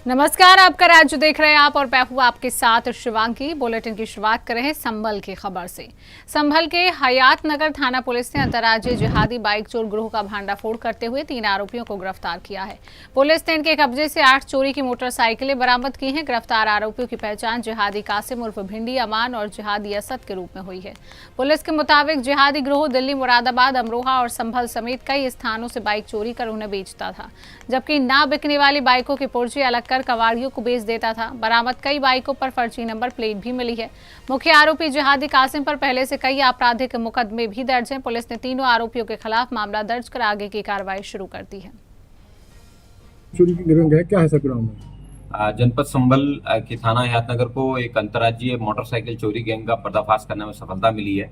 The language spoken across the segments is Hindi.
नमस्कार, आपका राज्य देख रहे हैं आप और मैं हूं आपके साथ शिवांगी। बुलेटिन की शुरुआत कर रहे हैं संभल की खबर से। संभल के हयात नगर थाना पुलिस ने अंतर्राज्यीय जिहादी बाइक चोर गिरोह का भांडाफोड़ करते हुए 3 आरोपियों को गिरफ्तार किया है। पुलिस ने इनके कब्जे से 8 चोरी की मोटरसाइकिलें बरामद की हैं। गिरफ्तार आरोपियों की पहचान जिहादी कासिम उर्फ भिंडी अमान और जिहादी असद के रूप में हुई है। पुलिस के मुताबिक जिहादी गिरोह दिल्ली, मुरादाबाद, अमरोहा और संभल समेत कई स्थानों से बाइक चोरी कर उन्हें बेचता था, जबकि ना बिकने वाली बाइकों के पुर्जे अलग कर कबाड़ियों को बेच देता था। बरामद कई बाइकों पर फर्जी नंबर प्लेट भी मिली है। मुख्य आरोपी जिहादी कासिम पर पहले से कई आपराधिक मुकदमे भी दर्ज हैं। पुलिस ने तीनों आरोपियों के खिलाफ मामला दर्ज कर आगे की कार्रवाई शुरू कर दी है। चोरी की गैंग है, क्या है सर ग्राउंड में? जनपद संभल के थाना हयातनगर को एक अंतर्राज्यीय मोटरसाइकिल चोरी गैंग का पर्दाफाश करने में सफलता मिली है।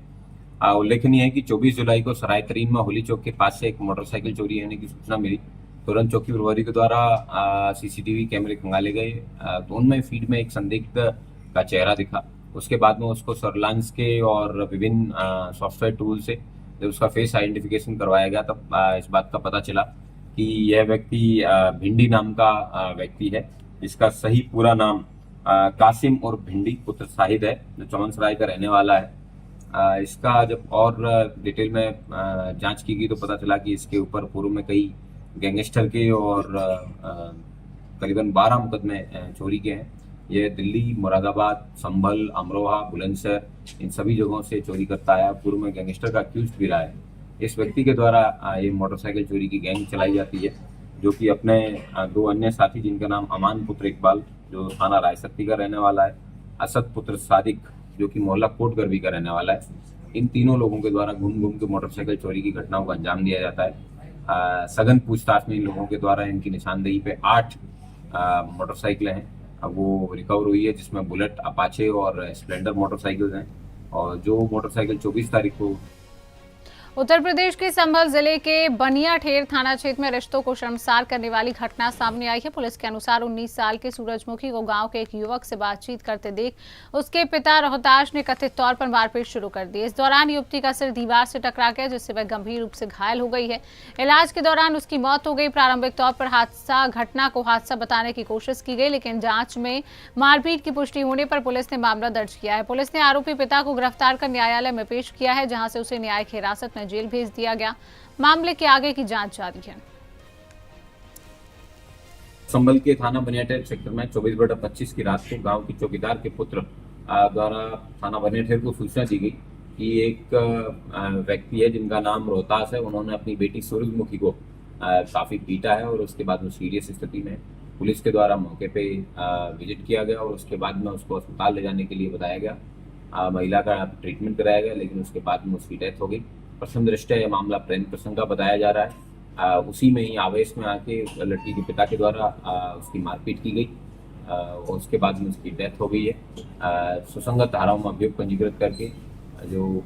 उल्लेखनीय है कि 24 जुलाई को सराय तरीन में होली चौक के पास से एक मोटरसाइकिल चोरी होने की सूचना मिली। तुरंत चौकी प्रभारी के द्वारा सीसीटीवी कैमरे खंगाले गए, तो उनमें फीड में एक संदिग्ध का चेहरा दिखा। उसके बाद में उसको सर्विलांस के और विभिन्न सॉफ्टवेयर टूल से जब उसका फेस आइडेंटिफिकेशन करवाया गया तब इस बात का पता चला कि यह व्यक्ति भिंडी नाम का व्यक्ति है, जिसका सही पूरा नाम कासिम और भिंडी पुत्र शाहिद है, जो चमनसराय का रहने वाला है। इसका जब और डिटेल में जांच की गई तो पता चला कि इसके ऊपर पूर्व में कई गैंगस्टर के और करीबन 12 मुकदमे चोरी के हैं। यह दिल्ली, मुरादाबाद, संभल, अमरोहा, बुलंदशहर इन सभी जगहों से चोरी करता है। पूर्व में गैंगस्टर का अक्यूज्ड भी रहा है। इस व्यक्ति के द्वारा ये मोटरसाइकिल चोरी की गैंग चलाई जाती है, जो कि अपने 2 अन्य साथी, जिनका नाम अमान पुत्र इकबाल जो थाना रायसक्ती का रहने वाला है, असद पुत्र सादिक जो कि मोहल्ला कोटगरवी का रहने वाला है, इन तीनों लोगों के द्वारा घूम घूम के मोटरसाइकिल चोरी की घटनाओं को अंजाम दिया जाता है। सघन पूछताछ में इन लोगों के द्वारा इनकी निशानदेही पे 8 मोटरसाइकिलें हैं, अब वो रिकवर हुई है, जिसमें बुलेट, अपाचे और स्प्लेंडर मोटरसाइकिल्स हैं। और जो मोटरसाइकिल 24 तारीख को उत्तर प्रदेश के संभल जिले के बनियाठेर थाना क्षेत्र में रिश्तों को शर्मसार करने वाली घटना सामने आई है। पुलिस के अनुसार 19 साल के सूरजमुखी को गांव के एक युवक से बातचीत करते देख उसके पिता रोहताश ने कथित तौर पर मारपीट शुरू कर दी। इस दौरान युवती का सिर दीवार से टकरा गया, जिससे वह गंभीर रूप से घायल हो गई है। इलाज के दौरान उसकी मौत हो गई। प्रारंभिक तौर पर घटना को हादसा बताने की कोशिश की गई, लेकिन जांच में मारपीट की पुष्टि होने पर पुलिस ने मामला दर्ज किया है। पुलिस ने आरोपी पिता को गिरफ्तार कर न्यायालय में पेश किया है, जहां से उसे न्यायिक हिरासत में जेल भेज दिया गया। मामले के आगे की जांच जारी है। संभल के थाना बनियाठेर क्षेत्र में 24/25 की रात को गांव की चौकीदार के पुत्र द्वारा थाना बनियाठेर को सूचना दी गई कि एक व्यक्ति है जिनका नाम रोहतास है, उन्होंने अपनी बेटी सूरजमुखी को काफी पीटा है और उसके बाद वो सीरियस स्थिति में। पुलिस के द्वारा मौके पे विजिट किया गया और उसके बाद में उसको अस्पताल ले जाने के लिए बताया गया। महिला का ट्रीटमेंट कराया गया, लेकिन उसके बाद में उसकी डेथ हो गई। प्रथम दृष्टया यह मामला प्रेम प्रसंग का बताया जा रहा है। उसी में ही आवेश में आके लड़की के पिता के द्वारा उसकी मारपीट की गई और उसके बाद में उसकी डेथ हो गई है। सुसंगत धाराओं में अभियोग पंजीकृत करके जो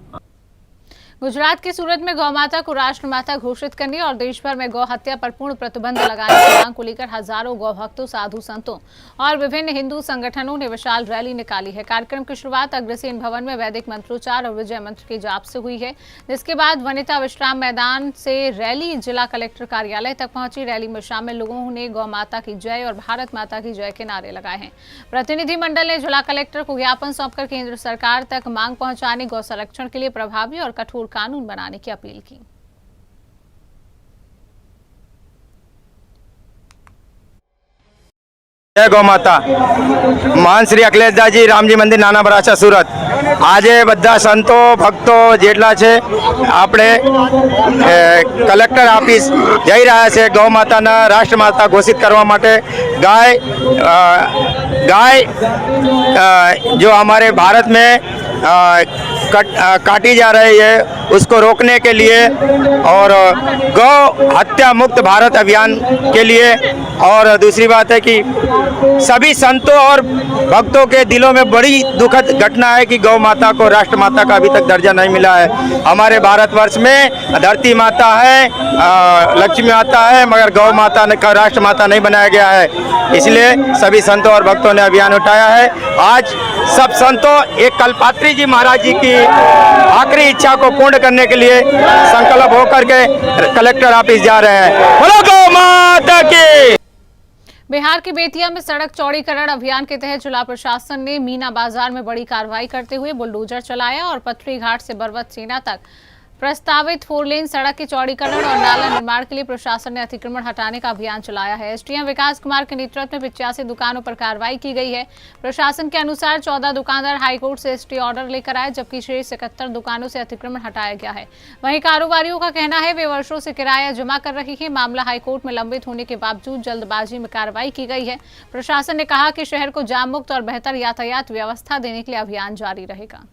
गुजरात के सूरत में गौ माता को राष्ट्र माता घोषित करने और देश भर में गौ हत्या पर पूर्ण प्रतिबंध लगाने की मांग को लेकर हजारों गौ भक्तों, साधु संतों और विभिन्न हिंदू संगठनों ने विशाल रैली निकाली है। कार्यक्रम की शुरुआत अग्रसेन भवन में वैदिक मंत्रोच्चार और विजय मंत्र के जाप से हुई है, जिसके बाद वनिता विश्राम मैदान से रैली जिला कलेक्टर कार्यालय तक पहुंची। रैली में शामिल लोगों ने गौ माता की जय और भारत माता की जय के नारे लगाए हैं। प्रतिनिधिमंडल ने जिला कलेक्टर को ज्ञापन सौंपकर केंद्र सरकार तक मांग पहुंचाने, गौ संरक्षण के लिए प्रभावी और कठोर कानून बनाने की अपील की। जय गौ माता। महान श्री अखिलेश दाजी रामजी मंदिर नाना बराचा सूरत। આજે બધા સંતો ભક્તો જેટલા છે આપણે કલેક્ટર ઓફિસ જઈ રહ્યા છે ગૌ માતાના રાષ્ટ્રમાતા ઘોષિત કરવા માટે। गाय जो हमारे भारत में काटी जा रही है उसको रोकने के लिए और गौ हत्या मुक्त भारत अभियान के लिए। और दूसरी बात है कि सभी संतों और भक्तों के दिलों में बड़ी दुखद घटना है कि गौ माता को राष्ट्र माता का अभी तक दर्जा नहीं मिला है। हमारे भारतवर्ष में धरती माता है, लक्ष्मी माता है, मगर गौ माता का राष्ट्र माता नहीं बनाया गया है। इसलिए सभी संतों और भक्तों ने अभियान उठाया है। आज सब संतों एक कल्पात्री जी महाराज जी की आखिरी इच्छा को पूर्ण करने के लिए संकल्प होकर के कलेक्टर ऑफिस जा रहे हैं। बोलो गौ माता की। बिहार के बेतिया में सड़क चौड़ीकरण अभियान के तहत जिला प्रशासन ने मीना बाजार में बड़ी कार्रवाई करते हुए बुलडोजर चलाया और पथरी घाट से बरवत सेना तक प्रस्तावित 4 लेन सड़क के चौड़ीकरण और नाला निर्माण के लिए प्रशासन ने अतिक्रमण हटाने का अभियान चलाया है। एसडीएम विकास कुमार के नेतृत्व में 85 दुकानों पर कार्रवाई की गई है। प्रशासन के अनुसार 14 दुकानदार हाईकोर्ट से एसटी ऑर्डर लेकर आए, जबकि शेष 71 दुकानों से अतिक्रमण हटाया गया है। वहीं कारोबारियों का कहना है वे वर्षों से किराया जमा कर रही है। मामला हाईकोर्ट में लंबित होने के बावजूद जल्दबाजी में कार्रवाई की गई है। प्रशासन ने कहा कि शहर को जाम मुक्त और बेहतर यातायात व्यवस्था देने के लिए अभियान जारी रहेगा।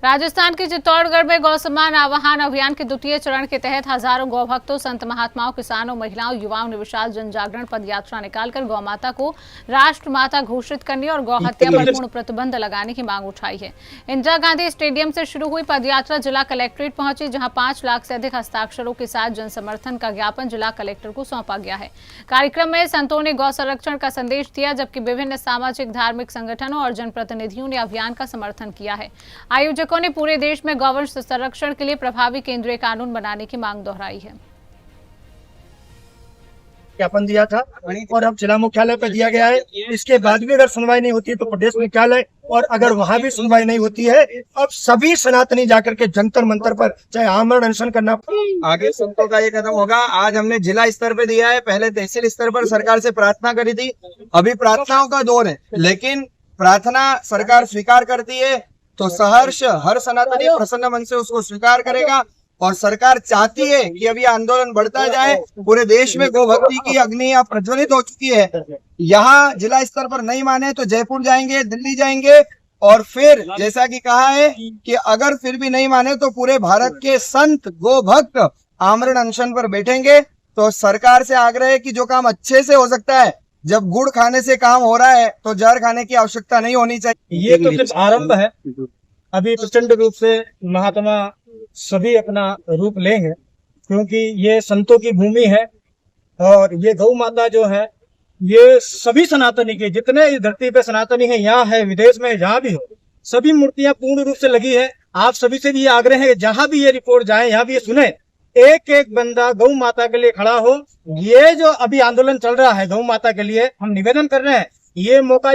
राजस्थान के चित्तौड़गढ़ में गौ सम्मान आवाहन अभियान के द्वितीय चरण के तहत हजारों गौ भक्तों, संत महात्माओं, किसानों, महिलाओं, युवाओं ने विशाल जन जागरण पद यात्रा निकालकर गौ माता को राष्ट्र माता घोषित करने और गौ हत्या पर पूर्ण प्रतिबंध लगाने की मांग उठाई है। इंदिरा गांधी स्टेडियम से शुरू हुई पदयात्रा जिला कलेक्ट्रेट पहुंची, जहां 5 लाख से अधिक हस्ताक्षरों के साथ जन समर्थन का ज्ञापन जिला कलेक्टर को सौंपा गया है। कार्यक्रम में संतों ने गौ संरक्षण का संदेश दिया, जबकि विभिन्न सामाजिक धार्मिक संगठनों और जनप्रतिनिधियों ने अभियान का समर्थन किया है। आयोजक ने पूरे देश में गौवंश संरक्षण के लिए प्रभावी केंद्रीय कानून बनाने की मांग दोहराई है। ज्ञापन दिया था और अब जिला मुख्यालय पर दिया गया है। इसके बाद भी अगर सुनवाई नहीं होती है तो प्रदेश मुख्यालय, और अगर वहां भी सुनवाई नहीं होती है अब सभी सनातनी जाकर के जंतर मंतर पर चाहे आमरण अनशन करना। आगे संतों का ये कदम होगा। आज हमने जिला स्तर पे दिया है, पहले तहसील स्तर पर सरकार से प्रार्थना करी थी। अभी प्रार्थनाओं का दौर है, लेकिन प्रार्थना सरकार स्वीकार करती है तो सहर्ष हर सनातनी प्रसन्न मन से उसको स्वीकार करेगा। और सरकार चाहती है कि अभी आंदोलन बढ़ता जाए। पूरे देश में गौ भक्ति की अग्नि अब प्रज्वलित हो चुकी है। यहाँ जिला स्तर पर नहीं माने तो जयपुर जाएंगे, दिल्ली जाएंगे, और फिर जैसा कि कहा है कि अगर फिर भी नहीं माने तो पूरे भारत के संत गो भक्त आमरण अनशन पर बैठेंगे। तो सरकार से आग्रह है कि जो काम अच्छे से हो सकता है, जब गुड़ खाने से काम हो रहा है तो जहर खाने की आवश्यकता नहीं होनी चाहिए। ये तो सिर्फ आरंभ है, अभी प्रचंड रूप से महात्मा सभी अपना रूप लेंगे, क्योंकि ये संतों की भूमि है और ये गौ माता जो है ये सभी सनातनी के, जितने इस धरती पे सनातनी है, यहाँ है, विदेश में जहाँ भी हो, सभी मूर्तियां पूर्ण रूप से लगी है। आप सभी से भी ये आग्रह है जहाँ भी ये रिपोर्ट जाए, यहाँ भी ये सुने, एक एक बंदा गौ माता के लिए खड़ा हो। ये जो अभी आंदोलन चल रहा है गौ माता के लिए, हम निवेदन कर रहे हैं ये मौका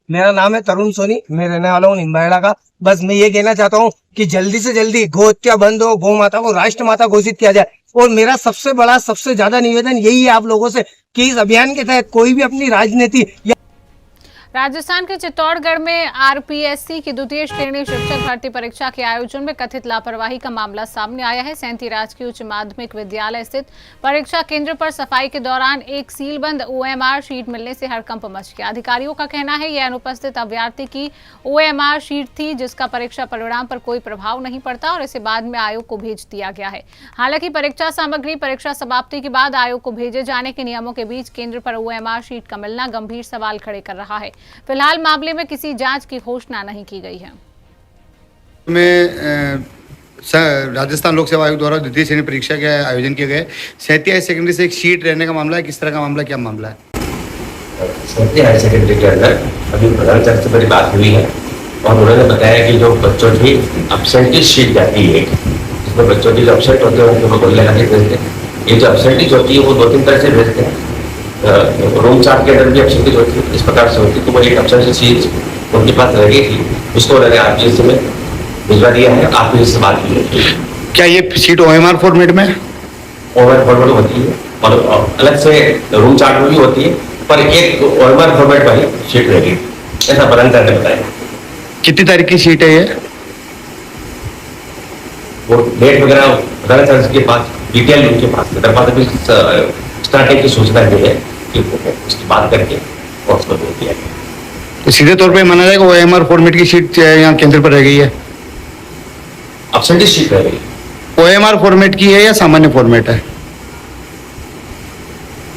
मेरा नाम है तरुण सोनी, मैं रहने वाला हूँ निम्बाहेड़ा का। बस मैं ये कहना चाहता हूँ कि जल्दी से जल्दी गौ हत्या बंद हो, गौ माता को राष्ट्र माता घोषित किया जाए। और मेरा सबसे बड़ा सबसे ज्यादा निवेदन यही है आप लोगों से कि इस अभियान के तहत कोई भी अपनी राजनीति या राजस्थान के चित्तौड़गढ़ में आरपीएससी की द्वितीय श्रेणी शिक्षक भर्ती परीक्षा के आयोजन में कथित लापरवाही का मामला सामने आया है। सैंती राजकीय उच्च माध्यमिक विद्यालय स्थित परीक्षा केंद्र पर सफाई के दौरान एक सीलबंद ओएमआर शीट मिलने से हड़कंप मच गया। अधिकारियों का कहना है यह अनुपस्थित अभ्यर्थी की ओएमआर शीट थी, जिसका परीक्षा परिणाम पर कोई प्रभाव नहीं पड़ता और इसे बाद में आयोग को भेज दिया गया है। हालांकि परीक्षा सामग्री परीक्षा समाप्ति के बाद आयोग को भेजे जाने के नियमों के बीच केंद्र पर ओएमआर शीट का मिलना गंभीर सवाल खड़े कर रहा है। फिलहाल मामले में किसी जांच की घोषणा नहीं की गई है। राजस्थान लोक सेवा आयोग द्वारा द्वितीय श्रेणी परीक्षा के आयोजन किए गए सैंती हायर सेकेंडरी से एक शीट रहने का मामला है। किस तरह का मामला, क्या मामला है? सैंती हायर सेकेंडरी के अंदर अभी प्रधानाचार्य से मेरी बात हुई है और उन्होंने बताया कि जो बच्चों की अब्सेंटी शीट जाती है, जिसमें बच्चों की जो अब्सेंट होते हैं उनको गोली लगा के भेजते हैं। ये जो अब्सेंटीज होती है वो 2-3 तरह से भेजते हैं। रूम चार्ट के अंदर भी अब्सेंटीज होती है, इस प्रकार से होती है। तो वो एक अब्सेंटी शीट उनके पास रह गई थी, उसको उन्होंने आरपीएससी में भिजवा दिया है। आपने इससे बात की है? क्या ये शीट ओएमआर फॉर्मेट में? ओएमआर फॉर्मेट होती है और अलग से रूम चार्ट में भी होती है, पर एक ओएमआर फॉर्मेट वाली शीट रहेगी, ऐसा प्रधानाचार्य ने बताया। कितनी तारीख की शीट है ये? वो डेट वगैरह प्रधानाचार्य के पास डिटेल उनके पास अभी स्टार्टिंग की सूचना दी है कि उसकी बात करके और उसको दे दिया गया। तो सीधे तौर पे माना जाएगा ओएमआर फॉर्मेट की शीट यहाँ केंद्र पर रह गई है, अब्सेंटी शीट रह गई। ओएमआर फॉर्मेट की है या सामान्य फॉर्मेट है?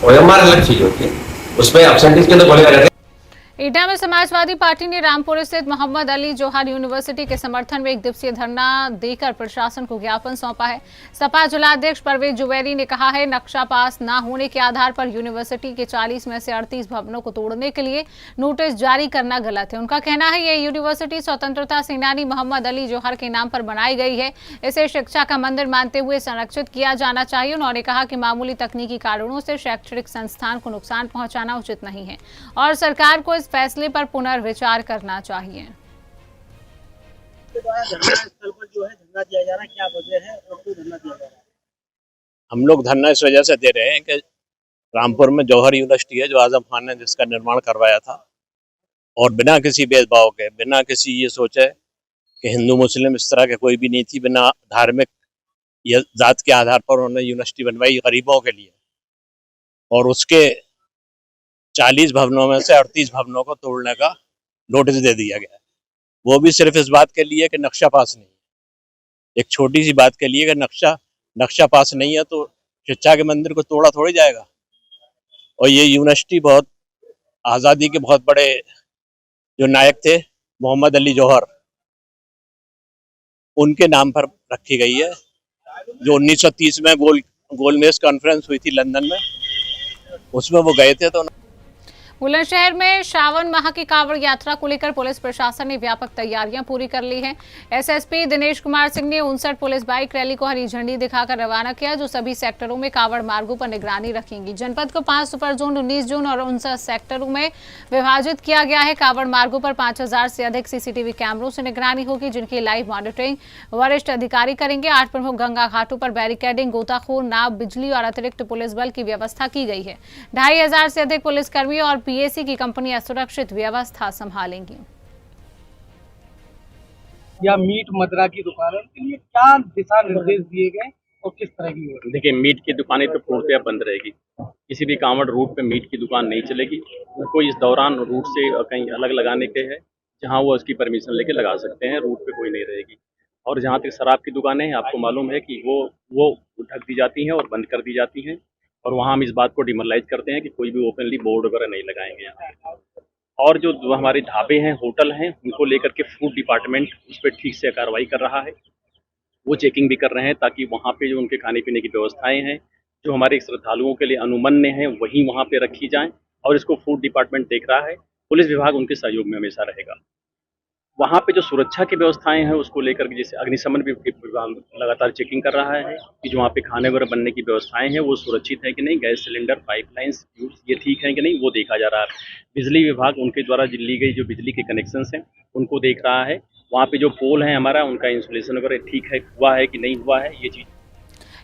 ओएमआर अलग चीज होती है, उसमें अब्सेंटीज के अंदर बोले रहते हैं। एटा में समाजवादी पार्टी ने रामपुर स्थित मोहम्मद अली जोहर यूनिवर्सिटी के समर्थन में एक दिवसीय धरना देकर प्रशासन को ज्ञापन सौंपा है। सपा जिलाध्यक्ष परवेज जुबैरी ने कहा है, नक्शा पास न होने के आधार पर यूनिवर्सिटी के 40 में से 38 भवनों को तोड़ने के लिए नोटिस जारी करना गलत है। उनका कहना है, ये यूनिवर्सिटी स्वतंत्रता सेनानी मोहम्मद अली जोहर के नाम पर बनाई गई है, इसे शिक्षा का मंदिर मानते हुए संरक्षित किया जाना चाहिए। उन्होंने कहा कि मामूली तकनीकी कारणों से शैक्षणिक संस्थान को नुकसान पहुंचाना उचित नहीं है और सरकार को इस फैसले पर पुनर्विचार करना चाहिए। हम लोग धरना इस वजह से दे रहे हैं कि रामपुर में जौहर यूनिवर्सिटी है जो आजम खान ने जिसका निर्माण करवाया था, और बिना किसी भेदभाव के, बिना किसी ये सोचे कि हिंदू मुस्लिम इस तरह के कोई भी नहीं थी, बिना धार्मिक या जात के आधार पर उन्होंने यूनिवर्सिटी बनवाई गरीबों के लिए, और उसके 40 भवनों में से 38 भवनों को तोड़ने का नोटिस दे दिया गया है। वो भी सिर्फ इस बात के लिए कि नक्शा पास नहीं है। एक छोटी सी बात के लिए कि नक्शा पास नहीं है तो शिक्षा के मंदिर को तोड़ा थोड़ी जाएगा। और ये यूनिवर्सिटी बहुत आज़ादी के बहुत बड़े जो नायक थे मोहम्मद अली जौहर, उनके नाम पर रखी गई है। जो 1930 में गोलमेज कॉन्फ्रेंस हुई थी लंदन में, उसमें वो गए थे। तो बुलंदशहर में श्रावण माह की कांवड़ यात्रा को लेकर पुलिस प्रशासन ने व्यापक तैयारियां पूरी कर ली हैं। एसएसपी दिनेश कुमार सिंह ने 59 पुलिस बाइक रैली को हरी झंडी दिखाकर रवाना किया, जो सभी सेक्टरों में कांवड़ मार्गों पर निगरानी रखेंगी। जनपद को 5 सुपर जोन, 19 जोन और 59 सेक्टरों में विभाजित किया गया है। कांवड़ मार्गों पर 5000 से अधिक सीसीटीवी कैमरों से निगरानी होगी, जिनकी लाइव मॉनिटरिंग वरिष्ठ अधिकारी करेंगे। 8 प्रमुख गंगा घाटों पर बैरिकेडिंग, गोताखोर, नाव, बिजली और अतिरिक्त पुलिस बल की व्यवस्था की गई है। 2500 से अधिक पुलिसकर्मी और पीएसी की कंपनियां सुरक्षित व्यवस्था संभालेंगी। या मीट मदिरा की दुकान है, उनके लिए क्या दिशा निर्देश दिए गए और किस तरह की? देखिए, मीट की दुकानें तो पूर्णतः बंद रहेगी। किसी भी कांवड़ रूट पे मीट की दुकान नहीं चलेगी। उनको इस दौरान रूट से कहीं अलग लगाने के है, जहां वो उसकी परमिशन लेके लगा सकते हैं। रूट पे कोई नहीं रहेगी। और जहां तक शराब की दुकानें हैं, आपको मालूम है कि वो ढक दी जाती हैं और बंद कर दी जाती हैं। और वहाँ हम इस बात को डिमोरलाइज करते हैं कि कोई भी ओपनली बोर्ड वगैरह नहीं लगाएंगे यहाँ। और जो हमारे ढाबे हैं, होटल हैं, उनको लेकर के फूड डिपार्टमेंट उस पर ठीक से कार्रवाई कर रहा है। वो चेकिंग भी कर रहे हैं ताकि वहाँ पे जो उनके खाने पीने की व्यवस्थाएं हैं, जो हमारे श्रद्धालुओं के लिए अनुमन्य हैं, वही वहाँ पे रखी जाएं। और इसको फूड डिपार्टमेंट देख रहा है। पुलिस विभाग उनके सहयोग में हमेशा रहेगा। वहाँ पे जो सुरक्षा की व्यवस्थाएं हैं, उसको लेकर के जैसे अग्निशमन विभाग लगातार चेकिंग कर रहा है कि जो वहाँ पे खाने वगैरह बनने की व्यवस्थाएं हैं वो सुरक्षित है कि नहीं, गैस सिलेंडर, पाइपलाइंस, ये ठीक है कि नहीं, वो देखा जा रहा है। बिजली विभाग उनके द्वारा ली गई जो बिजली के कनेक्शंस हैं उनको देख रहा है। वहाँ पे जो पोल है हमारा, उनका इंसुलेशन वगैरह ठीक है, हुआ है कि नहीं हुआ है, ये चीज़।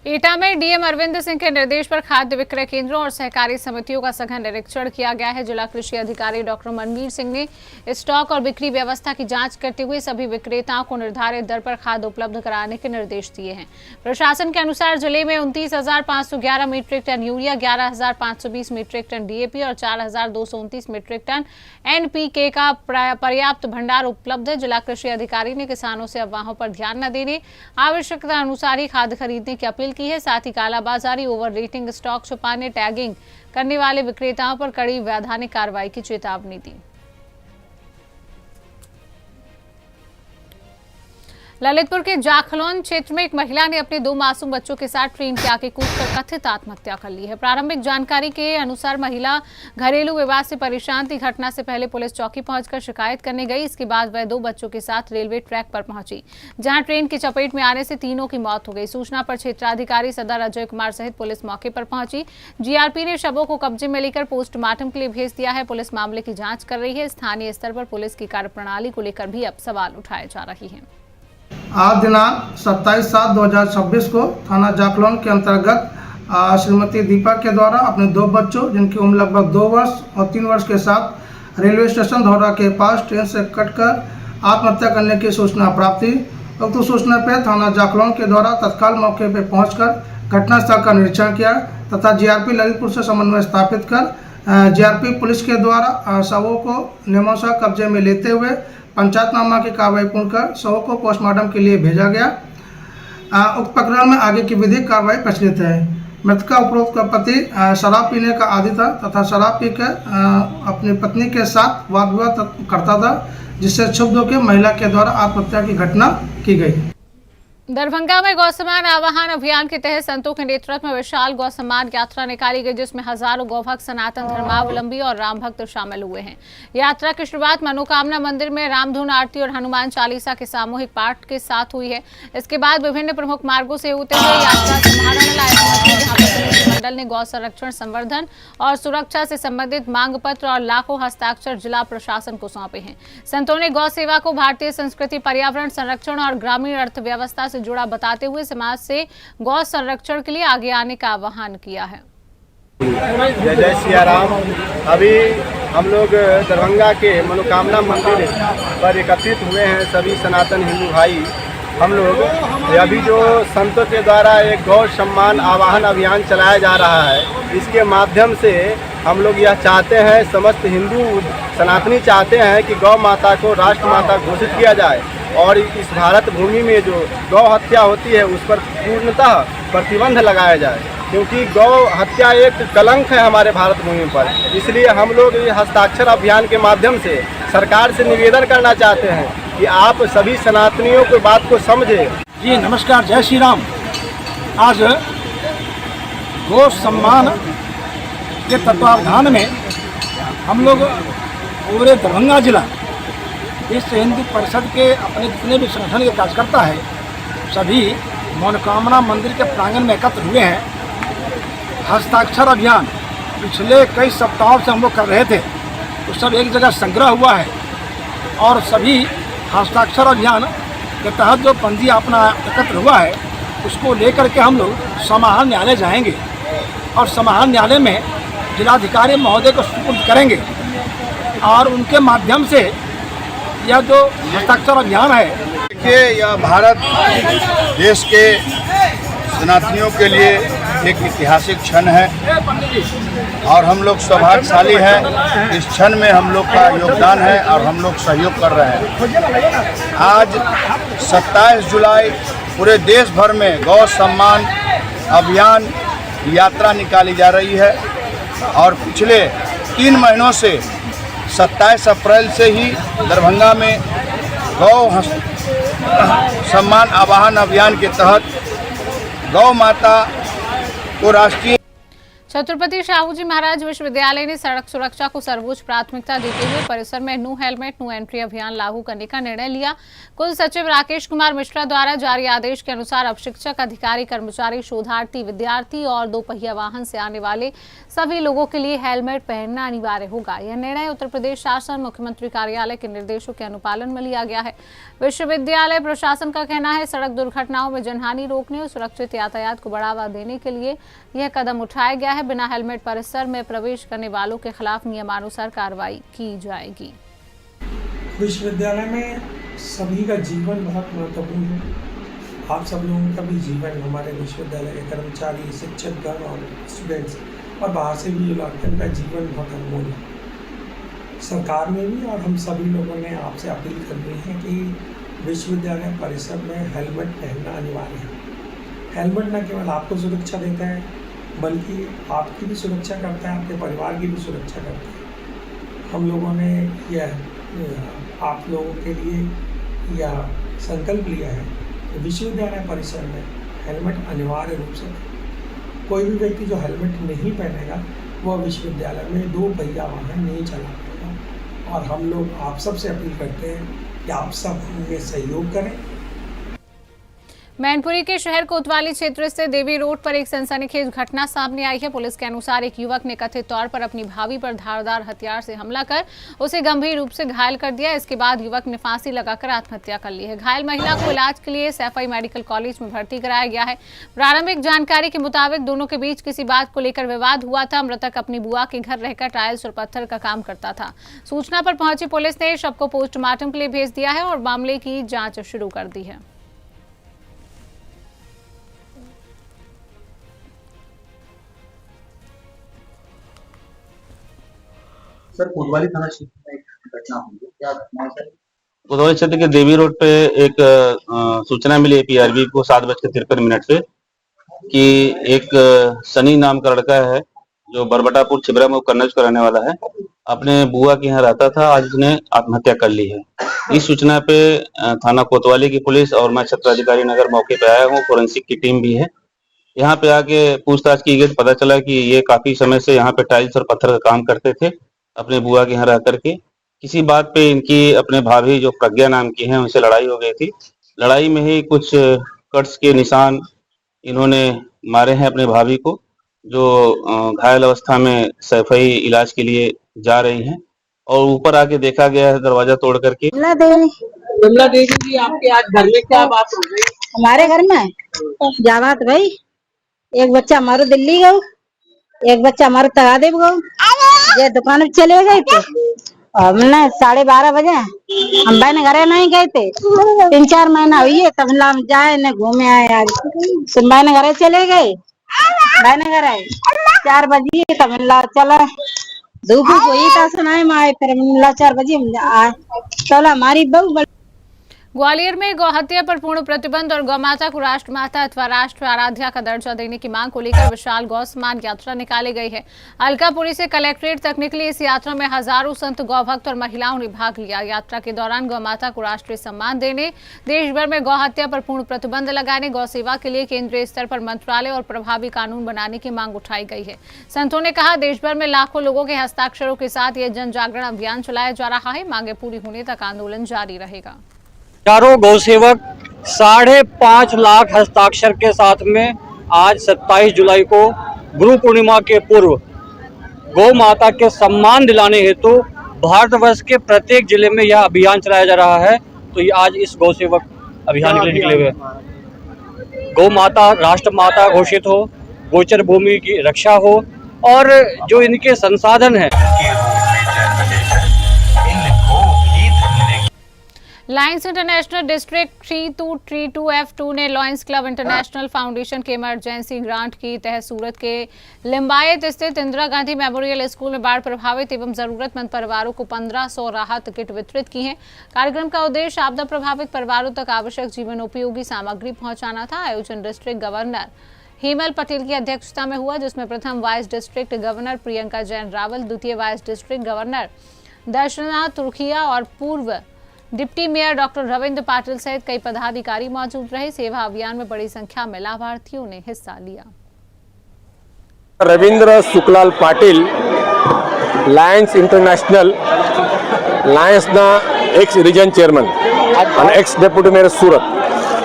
एटा में डीएम अरविंद सिंह के निर्देश पर खाद्य विक्रय केंद्रों और सहकारी समितियों का सघन निरीक्षण किया गया है। जिला कृषि अधिकारी डॉक्टर मनवीर सिंह ने स्टॉक और बिक्री व्यवस्था की जांच करते हुए सभी विक्रेताओं को निर्धारित दर पर खाद उपलब्ध कराने के निर्देश दिए हैं। प्रशासन के अनुसार जिले में 29,511 metric tonne urea, 11,520 metric tonne DAP और 4,229 मीट्रिक टन एनपीके का पर्याप्त भंडार उपलब्ध है। जिला कृषि अधिकारी ने किसानों से अफवाहों पर ध्यान न देने, आवश्यकता अनुसार ही खाद खरीदने की अपील की है। साथ ही कालाबाजारी, ओवर रेटिंग, स्टॉक छुपाने, टैगिंग करने वाले विक्रेताओं पर कड़ी वैधानिक कार्रवाई की चेतावनी दी। ललितपुर के जाखलौन क्षेत्र में एक महिला ने अपने 2 मासूम बच्चों के साथ ट्रेन के आगे कूदकर कथित आत्महत्या कर ली है। प्रारंभिक जानकारी के अनुसार महिला घरेलू विवाद से परेशान थी। घटना से पहले पुलिस चौकी पहुंचकर शिकायत करने गई। इसके बाद वह 2 बच्चों के साथ रेलवे ट्रैक पर पहुंची, जहां ट्रेन की चपेट में आने से तीनों की मौत हो गई। सूचना पर क्षेत्राधिकारी सदर अजय कुमार सहित पुलिस मौके पर पहुंची। जीआरपी ने शवों को कब्जे में लेकर पोस्टमार्टम के लिए भेज दिया है। पुलिस मामले की जाँच कर रही है। स्थानीय स्तर पर पुलिस की कार्यप्रणाली को लेकर भी अब सवाल उठाए जा रहे हैं। आज दिनांक 27/7/2026 को थाना जाखलौन के अंतर्गत श्रीमती दीपा के द्वारा अपने 2 बच्चों, जिनकी उम्र लगभग 2 वर्ष और 3 वर्ष के साथ रेलवे स्टेशन धौरा के पास ट्रेन से कटकर आत्महत्या करने की सूचना प्राप्त हुई। उक्त सूचना पर थाना जाखलौन के द्वारा तत्काल मौके पर पहुंचकर घटनास्थल का निरीक्षण किया तथा जीआरपी ललितपुर से समन्वय स्थापित कर जीआरपी पुलिस के द्वारा शवों को नियमानुसार कब्जे में लेते हुए पंचायतनामा की कार्रवाई पूर्ण कर शवों को पोस्टमार्टम के लिए भेजा गया। उक्त प्रकरण में आगे की विधिक कार्रवाई प्रचलित है। मृतका उपरोक्त का पति शराब पीने का आदी था तथा शराब पीकर अपनी पत्नी के साथ वाद विवाद करता था, जिससे क्षुब्ध होकर महिला के द्वारा आत्महत्या की घटना की गई। दरभंगा में गौ सम्मान आवाहन अभियान के तहत संतों के नेतृत्व में विशाल गौ सम्मान यात्रा निकाली गई, जिसमें हजारों गौभक्त, सनातन धर्मावलंबी और राम भक्त शामिल हुए हैं। यात्रा की शुरुआत मनोकामना मंदिर में रामधुन आरती और हनुमान चालीसा के सामूहिक पाठ के साथ हुई है। इसके बाद विभिन्न प्रमुख मार्गों से होते हुए यात्रा मंडल ने गौ संरक्षण, संवर्धन और सुरक्षा से संबंधित मांग पत्र और लाखों हस्ताक्षर जिला प्रशासन को सौंपे हैं। संतों ने गौ सेवा को भारतीय संस्कृति, पर्यावरण संरक्षण और ग्रामीण अर्थव्यवस्था से जुड़ा बताते हुए समाज से गौ संरक्षण के लिए आगे आने का आह्वान किया है। जय जय सिया राम। अभी हम लोग दरभंगा के मनोकामना मंदिर पर एकत्रित हुए हैं सभी सनातन हिंदू भाई। हम लोग अभी जो संतों के द्वारा एक गौ सम्मान आवाहन अभियान चलाया जा रहा है, इसके माध्यम से हम लोग यह चाहते हैं, समस्त हिंदू सनातनी चाहते हैं कि गौ माता को राष्ट्र माता घोषित किया जाए और इस भारत भूमि में जो गौ हत्या होती है उस पर पूर्णतः प्रतिबंध लगाया जाए, क्योंकि गौ हत्या एक कलंक है हमारे भारत भूमि पर। इसलिए हम लोग ये हस्ताक्षर अभियान के माध्यम से सरकार से निवेदन करना चाहते हैं कि आप सभी सनातनियों की बात को समझे। जी नमस्कार, जय श्री राम। आज गौ सम्मान के तत्वावधान में हम लोग पूरे दरभंगा जिला विश्व हिंदू परिषद के अपने जितने भी संगठन के कार्यकर्ता है सभी मनोकामना मंदिर के प्रांगण में एकत्र हुए हैं। हस्ताक्षर अभियान पिछले कई सप्ताहों से हम लोग कर रहे थे, तो सब एक जगह संग्रह हुआ है और सभी हस्ताक्षर अभियान के तहत जो पंजी अपना एकत्र हुआ है उसको लेकर के हम लोग समाहरण न्यायालय जाएंगे और समाहरण न्यायालय में जिलाधिकारी महोदय को सुपुर्द करेंगे और उनके माध्यम से यह जो हस्ताक्षर अभियान है, देखिए यह भारत देश के सनातनियों के लिए एक ऐतिहासिक क्षण है और हम लोग सौभाग्यशाली हैं। इस क्षण में हम लोग का योगदान है और हम लोग सहयोग कर रहे हैं। आज 27 जुलाई पूरे देश भर में गौ सम्मान अभियान यात्रा निकाली जा रही है और पिछले 3 महीनों से 27 अप्रैल से ही दरभंगा में गौ सम्मान आवाहन अभियान के तहत गौ माता को राष्ट्रीय छत्रपति शाहू जी महाराज विश्वविद्यालय ने सड़क सुरक्षा को सर्वोच्च प्राथमिकता देते हुए परिसर में नो हेलमेट नो एंट्री अभियान लागू करने का निर्णय लिया। कुल सचिव राकेश कुमार मिश्रा द्वारा जारी आदेश के अनुसार अब शिक्षक, अधिकारी, कर्मचारी, शोधार्थी, विद्यार्थी और 2 पहिया वाहन से आने वाले सभी लोगों के लिए हेलमेट पहनना अनिवार्य होगा। यह निर्णय उत्तर प्रदेश शासन मुख्यमंत्री कार्यालय के निर्देशों के अनुपालन में लिया गया है। विश्वविद्यालय प्रशासन का कहना है सड़क दुर्घटनाओं में जनहानि रोकने और सुरक्षित यातायात को बढ़ावा देने के लिए यह कदम उठाया गया है। बिना हेलमेट परिसर में प्रवेश करने वालों के खिलाफ नियमानुसार कार्रवाई की जाएगी। विश्वविद्यालय में सभी का जीवन बहुत महत्वपूर्ण है। आप सब लोगों का भी जीवन, हमारे विश्वविद्यालय के कर्मचारी, शिक्षकगण और स्टूडेंट्स और बाहर से भी लोग, का जीवन बहुत अनमोल है। सरकार ने भी और हम सभी लोगों ने आपसे अपील करनी है कि विश्वविद्यालय परिसर में हेलमेट पहनना अनिवार्य है। हेलमेट न केवल आपको सुरक्षा देता है बल्कि आपकी भी सुरक्षा करता है, आपके परिवार की भी सुरक्षा करता है। हम लोगों ने यह आप लोगों के लिए यह संकल्प लिया है कि विश्वविद्यालय परिसर में हेलमेट अनिवार्य रूप से, कोई भी व्यक्ति जो हेलमेट नहीं पहनेगा वह विश्वविद्यालय में 2 पहिया वाहन नहीं चला पाएगा। और हम लोग आप सब से अपील करते हैं कि आप सब हमें सहयोग करें। मैनपुरी के शहर कोतवाली क्षेत्र से देवी रोड पर एक सनसनीखेज घटना सामने आई है। पुलिस के अनुसार एक युवक ने कथित तौर पर अपनी भाभी पर धारदार हथियार से हमला कर उसे गंभीर रूप से घायल कर दिया। इसके बाद युवक ने फांसी लगाकर आत्महत्या कर ली है। घायल महिला को इलाज के लिए सैफई मेडिकल कॉलेज में भर्ती कराया गया है। प्रारंभिक जानकारी के मुताबिक दोनों के बीच किसी बात को लेकर विवाद हुआ था। मृतक अपनी बुआ के घर रहकर टाइल्स और पत्थर का काम करता था। सूचना पर पहुंची पुलिस ने शव को पोस्टमार्टम के लिए भेज दिया है और मामले की जाँच शुरू कर दी है। सर, कोतवाली थाना क्षेत्र में एक घटना हुई है, क्या घटना है सर? कोतवाली क्षेत्र के देवी रोड पे एक सूचना मिली पीआरबी को 7:53 पे कि एक सनी नाम का लड़का है जो बरबटापुर छिबरा में वो कन्नौज का रहने वाला है, अपने बुआ के यहाँ रहता था, आज उसने आत्महत्या कर ली है। इस सूचना पे थाना कोतवाली की पुलिस और मैं क्षेत्राधिकारी नगर मौके पे आया हूँ, फोरेंसिक की टीम भी है। यहाँ पे आके पूछताछ की गई तो पता चला कि ये काफी समय से यहाँ पे टाइल्स और पत्थर का काम करते थे अपने बुआ के यहाँ रह करके। किसी बात पे इनकी अपने भाभी जो प्रज्ञा नाम की है उनसे लड़ाई हो गई थी। लड़ाई में ही कुछ कट्स के निशान इन्होंने मारे हैं अपने भाभी को, जो घायल अवस्था में सैफई इलाज के लिए जा रही हैं। और ऊपर आके देखा गया है दरवाजा तोड़ करके। विमला देवी जी, आपके आज घर में क्या बात हो गई? हमारे घर में क्या बात भाई, एक बच्चा हमारो दिल्ली गयो, एक बच्चा हमारे तगादेव गयो। ये दुकान पे चले गए थे, हमने 12:30 बजे हम बहन घरे नहीं गए थे, 3-4 महीना हुई है, तब हम जाए न घूमे आए। आज बहन घरे चले गए, बहन घरे 4 बजे तब चला, धूप हुई था सुनाए में आए, फिर 4 बजे आए। चलो हमारी बहू ग्वालियर में गौहत्या पर पूर्ण प्रतिबंध और गौमाता को राष्ट्रमाता अथवा राष्ट्र आराध्या का दर्जा देने की मांग को लेकर विशाल गौ सम्मान यात्रा निकाली गई है। अलकापुरी से कलेक्ट्रेट तक निकली इस यात्रा में हजारों संत गौभक्त और महिलाओं ने भाग लिया। यात्रा के दौरान गौमाता को राष्ट्रीय सम्मान देने, देश भर में गौहत्या पर पूर्ण प्रतिबंध लगाने, गौ सेवा के लिए केंद्रीय स्तर पर मंत्रालय और प्रभावी कानून बनाने की मांग उठाई गई है। संतों ने कहा, देश भर में लाखों लोगों के हस्ताक्षरों के साथ ये जन जागरण अभियान चलाया जा रहा है। मांगे पूरी होने तक आंदोलन जारी रहेगा। चारों गौसेवक 5.5 लाख हस्ताक्षर के साथ में आज 27 जुलाई को गुरु पूर्णिमा के पूर्व गौ माता के सम्मान दिलाने हेतु भारतवर्ष के प्रत्येक जिले में यह अभियान चलाया जा रहा है। तो ये आज इस गौसेवक अभियान के लिए निकले हुए। गौ माता राष्ट्र माता घोषित हो, गोचर भूमि की रक्षा हो और जो इनके संसाधन हैं। लायंस इंटरनेशनल डिस्ट्रिक्ट 3232F2 ने लायंस क्लब इंटरनेशनल फाउंडेशन के इमरजेंसी ग्रांट की तहत सूरत के लिम्बायत स्थित इंदिरा गांधी मेमोरियल स्कूल में बाढ़ प्रभावित एवं जरूरतमंद परिवारों को 1500 राहत किट वितरित की है। कार्यक्रम का उद्देश्य आपदा प्रभावित परिवारों तक आवश्यक जीवन उपयोगी सामग्री पहुंचाना था। आयोजन डिस्ट्रिक्ट गवर्नर हेमल पटेल की अध्यक्षता में हुआ, जिसमें प्रथम vice district governor Priyanka Jain Rawal, द्वितीय वाइस डिस्ट्रिक्ट गवर्नर दर्शना तुर्खिया और पूर्व deputy mayor doctor Ravindra Patil सहित कई पदाधिकारी मौजूद रहे। सेवा अभियान में बड़ी संख्या में लाभार्थियों ने हिस्सा लिया। Ravindra Sukhlal Patil Lions international Lions ना एक्स रीजन चेयरमैन और एक्स डेप्यूटी मेयर सूरत।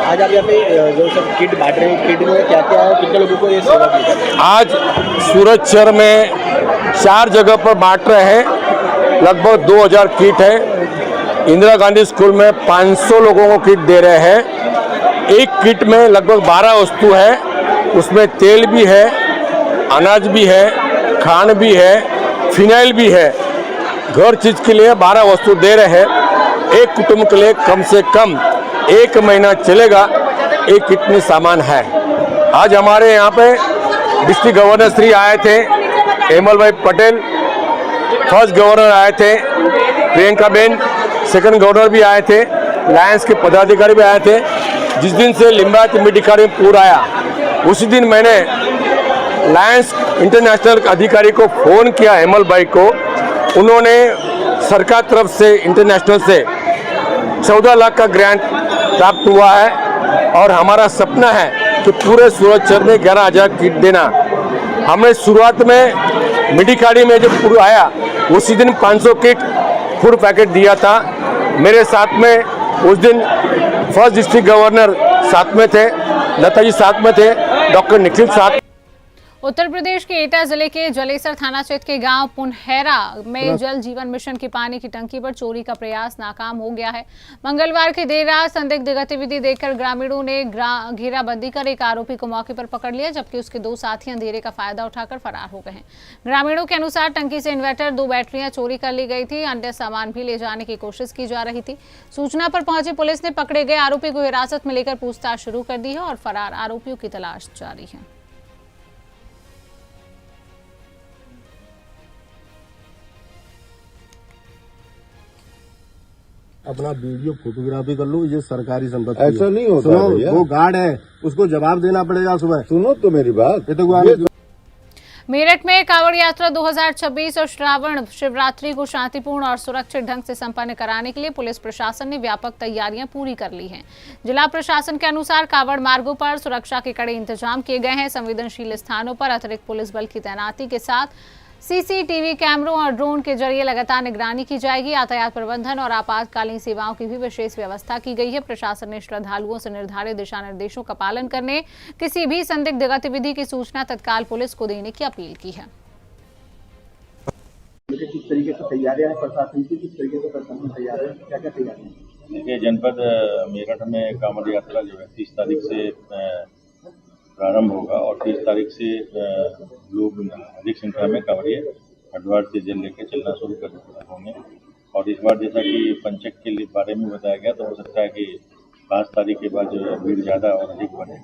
आज आप यहाँ पे जो सब किट बांट रहे हैं, किट में क्या क्या है, कितने लोगों को ये सेवा की जाती है? आज सूरत शहर में 4 जगह पर बांट रहे हैं। लगभग 2000 किट है। इंदिरा गांधी स्कूल में 500 लोगों को किट दे रहे हैं। एक किट में लगभग 12 वस्तु है, उसमें तेल भी है, अनाज भी है, खांड भी है, फिनाइल भी है। घर चीज के लिए 12 वस्तु दे रहे हैं। एक कुटुंब के लिए कम से कम 1 महीना चलेगा। एक कितनी सामान है। आज हमारे यहाँ पे डिस्ट्रिक्ट गवर्नर श्री आए थे, हेमल भाई पटेल, फर्स्ट गवर्नर आए थे प्रियंका बेन, सेकंड गवर्नर भी आए थे, लायंस के पदाधिकारी भी आए थे। जिस दिन से लिम्बायत मेडिकल में पूर आया उसी दिन मैंने लायंस इंटरनेशनल अधिकारी को फ़ोन किया, हेमल भाई को। उन्होंने सरकार तरफ से इंटरनेशनल से 14 लाख का ग्रांट प्राप्त हुआ है और हमारा सपना है कि पूरे सूरत शहर में 11,000 किट देना। हमने शुरुआत में मेडिकाड़ी में जब पूरा आया उसी दिन 500 किट फूड पैकेट दिया था। मेरे साथ में उस दिन फर्स्ट डिस्ट्रिक्ट गवर्नर साथ में थे, लता जी साथ में थे, डॉक्टर निखिल साथ। उत्तर प्रदेश के एटा जिले के जलेसर थाना क्षेत्र के गांव पुनहेरा में जल जीवन मिशन की पानी की टंकी पर चोरी का प्रयास नाकाम हो गया है। मंगलवार की देर रात संदिग्ध गतिविधि देखकर ग्रामीणों ने घेराबंदी कर एक आरोपी को मौके पर पकड़ लिया, जबकि उसके 2 साथी अंधेरे का फायदा उठाकर फरार हो गए हैं। ग्रामीणों के अनुसार टंकी से इन्वर्टर, 2 बैटरियां चोरी कर ली गई थी। अन्य सामान भी ले जाने की कोशिश की जा रही थी। सूचना पर पहुंची पुलिस ने पकड़े गए आरोपी को हिरासत में लेकर पूछताछ शुरू कर दी है और फरार आरोपियों की तलाश जारी है। अपना वीडियो फोटोग्राफी कर लो, ये सरकारी संपत्ति ऐसा नहीं होता सुनो, भैया। वो गार्ड है, उसको जवाब देना पड़ेगा सुबह। सुनो तो मेरी बात, ये तो मेरठ में कांवड़ यात्रा 2026 और श्रावण शिवरात्रि को शांतिपूर्ण और सुरक्षित ढंग से संपन्न कराने के लिए पुलिस प्रशासन ने व्यापक तैयारियां पूरी कर ली हैं। जिला प्रशासन के अनुसार कांवड़ मार्गों पर सुरक्षा के कड़े इंतजाम किए गए हैं। संवेदनशील स्थानों पर अतिरिक्त पुलिस बल की तैनाती के साथ सीसीटीवी कैमरों और ड्रोन के जरिए लगातार निगरानी की जाएगी। यातायात प्रबंधन और आपातकालीन सेवाओं की भी विशेष व्यवस्था की गई है। प्रशासन ने श्रद्धालुओं से निर्धारित दिशा निर्देशों का पालन करने, किसी भी संदिग्ध गतिविधि की सूचना तत्काल पुलिस को देने की अपील की है। किस तरीके से तैयारियां हैं प्रशासन की, किस तरीके से प्रशासन तैयार है, क्या क्या तैयारी है? देखिए, जनपद मेरठ में कांवड़ यात्रा जो है 30 तारीख से प्रारंभ होगा और 30 तारीख से लोग अधिक संख्या में कांवड़िए हरिद्वार से जल लेकर चलना शुरू कर होंगे। और इस बार जैसा कि पंचक के बारे में बताया गया, तो हो सकता है कि 5 तारीख के बाद जो है भीड़ ज़्यादा और अधिक बढ़े।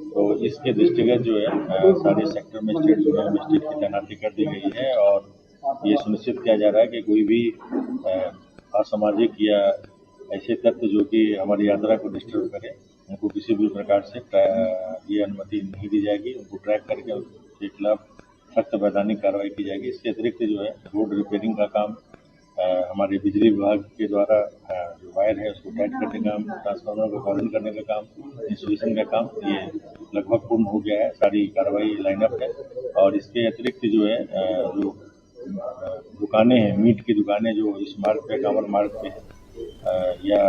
तो इसके दृष्टिगत जो है सारे सेक्टर में स्टेट जोनल मजिस्ट्रेट की तैनाती कर दी गई है और ये सुनिश्चित किया जा रहा है कि कोई भी असामाजिक या ऐसे तत्व जो कि हमारी यात्रा को डिस्टर्ब करे, उनको किसी भी प्रकार से ये अनुमति नहीं दी जाएगी। उनको ट्रैक करके उनके खिलाफ सख्त वैधानिक कार्रवाई की जाएगी। इसके अतिरिक्त जो है रोड रिपेयरिंग का काम, हमारे बिजली विभाग के द्वारा जो वायर है उसको टाइट करने का काम, ट्रांसफार्मर को कॉलिंग करने का काम, इंस्टॉलेशन का काम, ये लगभग पूर्ण हो गया है। सारी कार्रवाई लाइनअप है। और इसके अतिरिक्त जो है जो दुकानें हैं, मीट की दुकानें जो इस मार्ग पे, कांवड़ मार्ग पे है या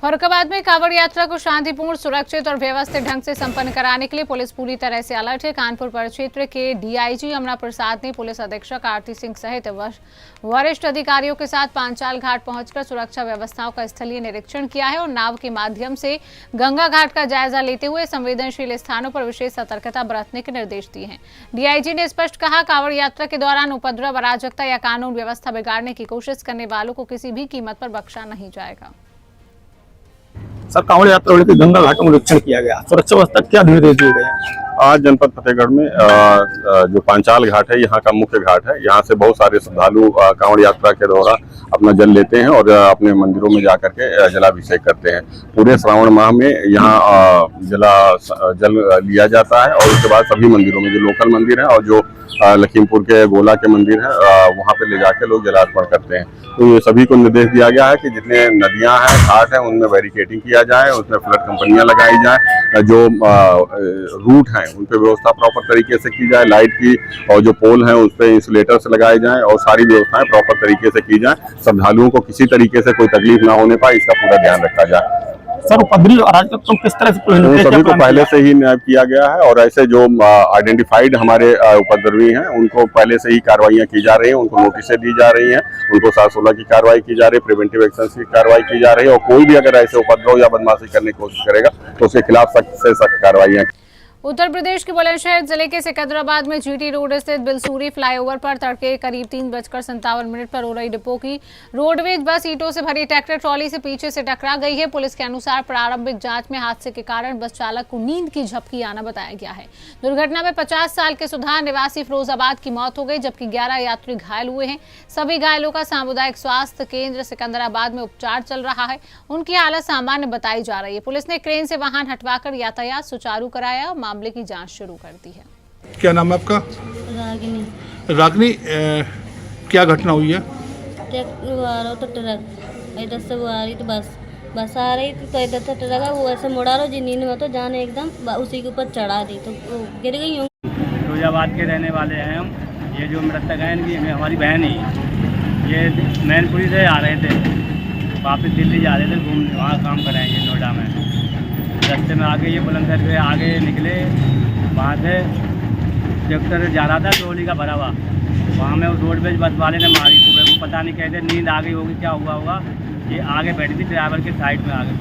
फर्रुखाबाद में कांवड़ यात्रा को शांतिपूर्ण, सुरक्षित और व्यवस्थित ढंग से संपन्न कराने के लिए पुलिस पूरी तरह से अलर्ट है। कानपुर परिक्षेत्र के डीआईजी अमरा प्रसाद ने पुलिस अधीक्षक आरती सिंह सहित वरिष्ठ अधिकारियों के साथ पांचाल घाट पहुंचकर सुरक्षा व्यवस्थाओं का स्थलीय निरीक्षण किया है और नाव के माध्यम से गंगा घाट का जायजा लेते हुए संवेदनशील स्थानों पर विशेष सतर्कता बरतने के निर्देश दिए हैं। डीआईजी ने स्पष्ट कहा, कांवड़ यात्रा के दौरान उपद्रव, अराजकता या कानून व्यवस्था बिगाड़ने की कोशिश करने वालों को किसी भी कीमत पर बख्शा नहीं जाएगा। सर, कांवड़ यात्रा को गंगा घाट में निरीक्षण किया गया, सुरक्षा व्यवस्था क्या निर्देश दिए गए? आज जनपद फतेहगढ़ में जो पांचाल घाट है, यहाँ का मुख्य घाट है। यहाँ से बहुत सारे श्रद्धालु कांवड़ यात्रा के दौरान अपना जल लेते हैं और अपने मंदिरों में जाकर के जलाभिषेक करते हैं। पूरे श्रावण माह में यहाँ जल लिया जाता है और उसके बाद सभी मंदिरों में, जो लोकल मंदिर है और जो लखीमपुर के गोला के मंदिर है, वहाँ पे ले जाके लोग जलार्पण करते हैं। तो ये सभी को निर्देश दिया गया है कि जितने नदियां हैं, घाट हैं, उनमें बैरिकेडिंग किया जाए, उसमें फ्लड कंपनियां लगाई जाए, जो रूट हैं उन पे व्यवस्था प्रॉपर तरीके से की जाए, लाइट की, और जो पोल हैं उस पे इंसुलेटर्स लगाए जाएं और सारी व्यवस्थाएं प्रॉपर तरीके से की जाए। श्रद्धालुओं को किसी तरीके से कोई तकलीफ ना होने पाए, इसका पूरा ध्यान रखा जाए। सर, उपद्रव अराजकता किस तरह से सभी को पहले से ही न्याय किया गया है और ऐसे जो आइडेंटिफाइड हमारे उपद्रवी हैं उनको पहले से ही कार्रवाइयां की जा रही हैं, उनको नोटिसें दी जा रही हैं, उनको 716 की कार्रवाई की जा रही है, प्रिवेंटिव एक्शन की कार्रवाई की जा रही है और कोई भी अगर ऐसे उपद्रव या बदमाशी करने की कोशिश करेगा तो उसके खिलाफ सख्त से सख्त कार्रवाइयां। उत्तर प्रदेश के बुलंदशहर जिले के सिकंदराबाद में जीटी रोड स्थित बिलसूरी फ्लाईओवर पर तड़के करीब 3:57 पर ओरई डिपो की रोडवेज बस ईंटों से भरी ट्रैक्टर ट्रॉली से पीछे से टकरा गई है। पुलिस के अनुसार प्रारंभिक जांच में हादसे के कारण बस चालक को नींद की झपकी आना बताया गया है। दुर्घटना में 50 साल के सुधार निवासी फिरोजाबाद की मौत हो गई, जबकि 11 यात्री घायल हुए हैं। सभी घायलों का सामुदायिक स्वास्थ्य केंद्र सिकंदराबाद में उपचार चल रहा है। उनकी हालत सामान्य बताई जा रही है। पुलिस ने क्रेन से वाहन हटवाकर यातायात सुचारू कराया, मामले की जांच शुरू कर दी है। क्या नाम है आपका? रागिनी। रागिनी, क्या घटना हुई है? तो ट्रक इधर से वो आ रही थी, बस आ रही थी तो इधर से ट्रक वो ऐसे मुड़ा रो जी नींद में तो जाने एकदम उसी के ऊपर चढ़ा दी तो गिर गई हूँ। फिरोजाबाद के रहने वाले हैं हम। ये जो मृतक है इनकी हमारी बहन ही, ये मैनपुरी से आ रहे थे, वापस दिल्ली जा रहे थे घूमने, वहाँ काम कराएंगे नोएडा में। रास्ते में आगे ये बुलंदशहर से आगे निकले, वहाँ से ट्रैक्टर जा रहा था ट्रॉली का भरा हुआ, वहाँ में उस रोडवेज बस वाले ने मारी सुबह को, पता नहीं कैसे नींद आ गई होगी, क्या हुआ होगा। ये आगे बैठी थी ड्राइवर के साइड में, आगे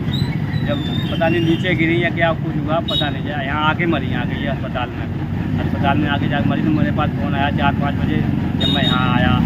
जब पता नहीं नीचे गिरी या क्या कुछ हुआ पता नहीं, यहाँ आके मरी, आ गई अस्पताल में आके जाकर मरी। तो मेरे पास फ़ोन आया 4-5 बजे, जब मैं यहाँ आया।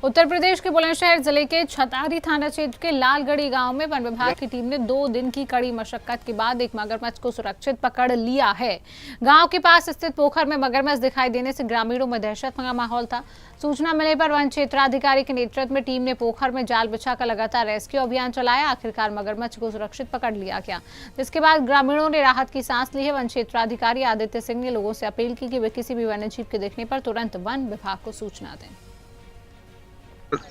उत्तर प्रदेश के बुलंदशहर जिले के छतारी थाना क्षेत्र के लालगढ़ी गांव में वन विभाग की टीम ने 2 दिन की कड़ी मशक्कत के बाद एक मगरमच्छ को सुरक्षित पकड़ लिया है। गांव के पास स्थित पोखर में मगरमच्छ दिखाई देने से ग्रामीणों में दहशत का माहौल था। सूचना मिलने पर वन क्षेत्राधिकारी के नेतृत्व में टीम ने पोखर में जाल बिछाकर लगातार रेस्क्यू अभियान चलाया। आखिरकार मगरमच्छ को सुरक्षित पकड़ लिया गया, जिसके बाद ग्रामीणों ने राहत की सांस ली है। वन क्षेत्राधिकारी आदित्य सिंह ने लोगों से अपील की कि वे किसी भी वन्यजीव के देखने पर तुरंत वन विभाग को सूचना दें।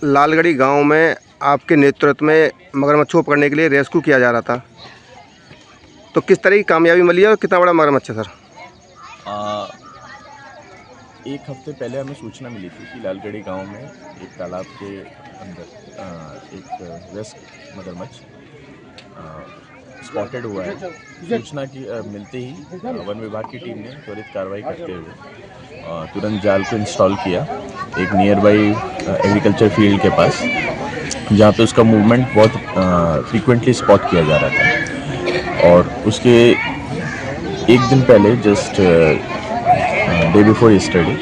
लालगढ़ी गांव में आपके नेतृत्व में मगरमच्छों को पकड़ने के लिए रेस्क्यू किया जा रहा था, तो किस तरह की कामयाबी मिली है और कितना बड़ा मगरमच्छ है सर? एक हफ्ते पहले हमें सूचना मिली थी कि लालगढ़ी गांव में एक तालाब के अंदर एक रेस्क मगरमच्छ स्पॉटेड हुआ है। सूचना की मिलते ही वन विभाग की टीम ने त्वरित कार्रवाई करते हुए तुरंत जाल को इंस्टॉल किया एक नियर बाई एग्रीकल्चर फील्ड के पास, जहाँ पे उसका मूवमेंट बहुत फ्रीक्वेंटली स्पॉट किया जा रहा था। और उसके एक दिन पहले just day before yesterday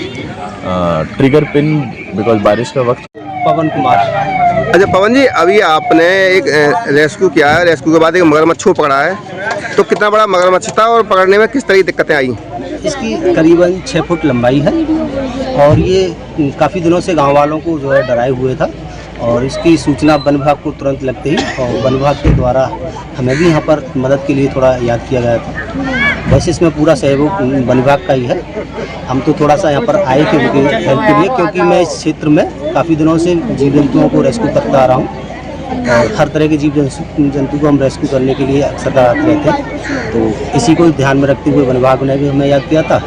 trigger pin because बारिश का वक्त। पवन कुमार। अच्छा पवन जी, अभी आपने एक रेस्क्यू किया है, रेस्क्यू के बाद एक मगरमच्छ को पकड़ा है, तो कितना बड़ा मगरमच्छ था और पकड़ने में किस तरह की दिक्कतें आई? इसकी करीबन 6 फुट लंबाई है और ये काफ़ी दिनों से गांव वालों को जो है डराए हुए था और इसकी सूचना वन विभाग को तुरंत लगते ही और वन विभाग के द्वारा हमें भी यहाँ पर मदद के लिए थोड़ा याद किया गया था। वैसे इसमें पूरा सहयोग वन विभाग का ही है। हम तो थोड़ा सा यहाँ पर आए थे उनकी हेल्प के लिए, क्योंकि मैं इस क्षेत्र में काफ़ी दिनों से जीव जंतुओं को रेस्क्यू करता आ रहा हूँ और हर तरह के जीव जंतु को हम रेस्क्यू करने के लिए अक्सर आते रहते हैं। तो इसी को ध्यान में रखते हुए वन विभाग ने भी हमें याद किया था,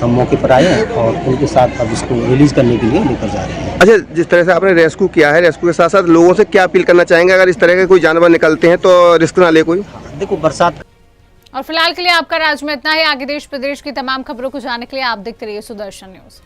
हम मौके पर आए हैं और उनके साथ अब इसको रिलीज़ करने के लिए लेकर जा रहे हैं। अच्छा, जिस तरह से आपने रेस्क्यू किया है, रेस्क्यू के साथ साथ लोगों से क्या अपील करना चाहेंगे अगर इस तरह के कोई जानवर निकलते हैं तो रिस्क ना ले कोई? देखो बरसात। और फिलहाल के लिए आपका राज्य में इतना ही। आगे देश प्रदेश की तमाम खबरों को जानने के लिए आप देखते रहिए सुदर्शन न्यूज।